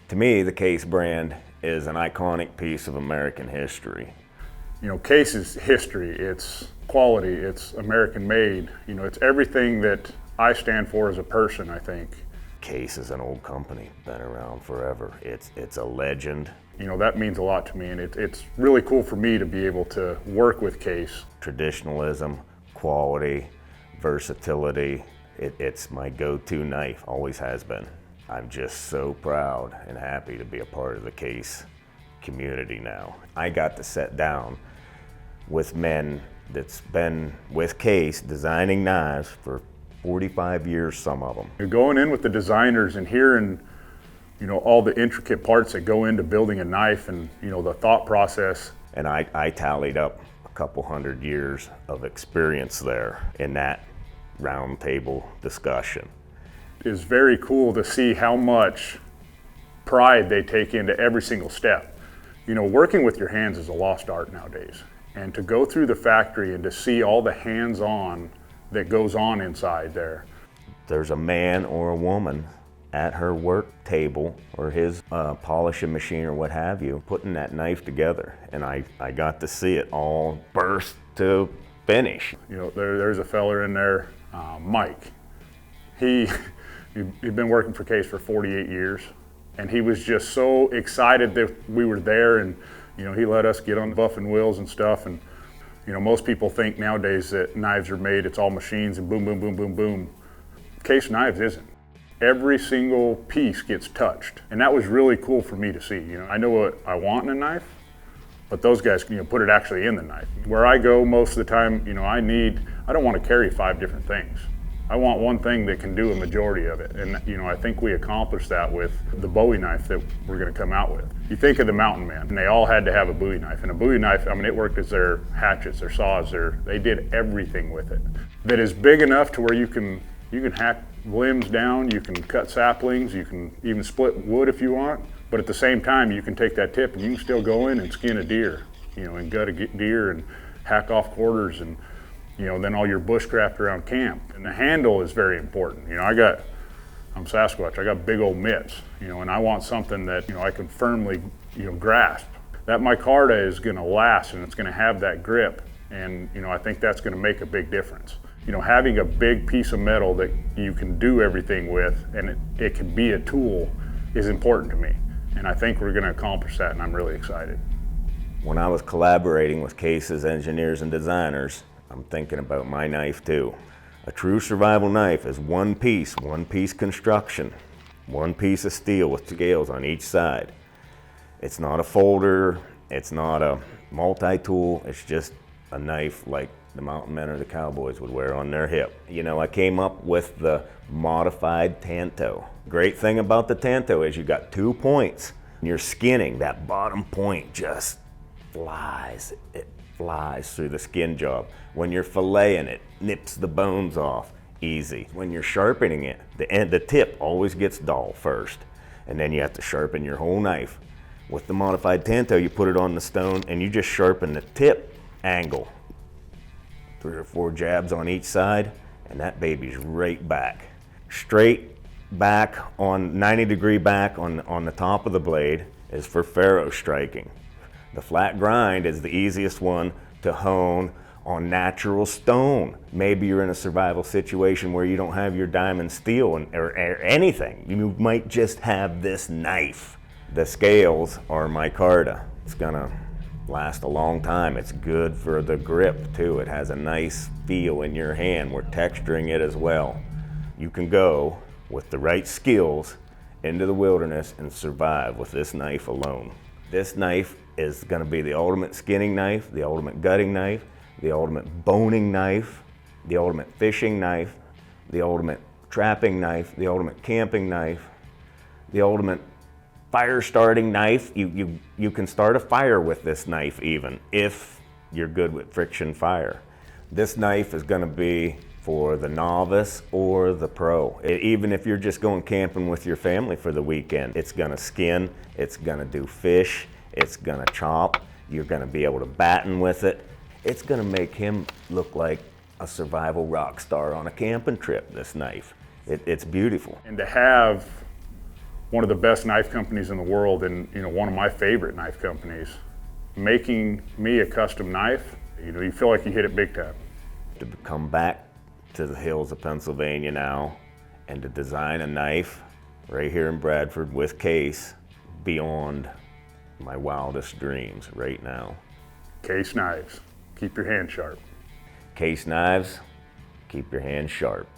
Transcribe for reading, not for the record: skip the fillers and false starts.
To me, the Case brand is an iconic piece of American history. You know, Case is history, it's quality, it's American made. You know, it's everything that I stand for as a person, I think. Case is an old company, been around forever. It's a legend. You know, that means a lot to me, and it's really cool for me to be able to work with Case. Traditionalism, quality, versatility, it's my go-to knife, always has been. I'm just so proud and happy to be a part of the Case community now. I got to sit down with men that's been with Case designing knives for 45 years, some of them. You're going in with the designers and hearing, you know, all the intricate parts that go into building a knife and, you know, the thought process. And I tallied up a couple hundred years of experience there in that round table discussion. It's very cool to see how much pride they take into every single step. You know, working with your hands is a lost art nowadays. And to go through the factory and to see all the hands-on that goes on inside there. There's a man or a woman at her work table or his polishing machine or what have you, putting that knife together. And I got to see it all burst to finish. You know, there's a fella in there, Mike. He'd been working for Case for 48 years, and he was just so excited that we were there, and you know, he let us get on the buffing wheels and stuff. And you know, most people think nowadays that knives are made, it's all machines and boom, boom, boom, boom, boom. Case knives isn't. Every single piece gets touched, and that was really cool for me to see. You know, I know what I want in a knife, but those guys, you know, put it actually in the knife. Where I go most of the time, you know, I don't want to carry 5 different things. I want one thing that can do a majority of it. And you know, I think we accomplished that with the Bowie knife that we're going to come out with. You think of the Mountain Man, and they all had to have a Bowie knife. And a Bowie knife, I mean, it worked as their hatchets, their saws, they did everything with it. That is big enough to where you can hack limbs down, you can cut saplings, you can even split wood if you want. But at the same time, you can take that tip and you can still go in and skin a deer, you know, and gut a deer and hack off quarters and, you know, then all your bushcraft around camp. And the handle is very important. You know, I'm Sasquatch, I got big old mitts, you know, and I want something that, you know, I can firmly, you know, grasp. That micarta is gonna last and it's gonna have that grip. And, you know, I think that's gonna make a big difference. You know, having a big piece of metal that you can do everything with and it can be a tool is important to me. And I think we're gonna accomplish that, and I'm really excited. When I was collaborating with Case's engineers and designers, I'm thinking about my knife too. A true survival knife is one piece construction, one piece of steel with scales on each side. It's not a folder, it's not a multi-tool, it's just a knife like the mountain men or the cowboys would wear on their hip. You know, I came up with the modified Tanto. Great thing about the Tanto is you got 2 points. You're skinning, that bottom point just flies. It flies through the skin job. When you're filleting it, nips the bones off, easy. When you're sharpening it, the tip always gets dull first, and then you have to sharpen your whole knife. With the modified Tanto, you put it on the stone and you just sharpen the tip angle. 3 or 4 jabs on each side, and that baby's right back. Straight back on 90-degree back on the top of the blade is for faro striking. The flat grind is the easiest one to hone on natural stone. Maybe you're in a survival situation where you don't have your diamond steel or anything. You might just have this knife. The scales are micarta. It's gonna last a long time. It's good for the grip too. It has a nice feel in your hand. We're texturing it as well. You can go with the right skills into the wilderness and survive with this knife alone. This knife is going to be the ultimate skinning knife, the ultimate gutting knife, the ultimate boning knife, the ultimate fishing knife, the ultimate trapping knife, the ultimate camping knife, the ultimate fire starting knife. You can start a fire with this knife even if you're good with friction fire. This knife is going to be for the novice or the pro. Even if you're just going camping with your family for the weekend, it's going to skin, it's going to do fish, it's going to chop, you're going to be able to batten with it. It's going to make him look like a survival rock star on a camping trip, this knife. It's beautiful. And to have one of the best knife companies in the world, and one of my favorite knife companies, making me a custom knife. You feel like you hit it big time. To come back to the hills of Pennsylvania now and to design a knife right here in Bradford with Case, beyond my wildest dreams right now. Case Knives, keep your hand sharp. Case Knives, keep your hands sharp.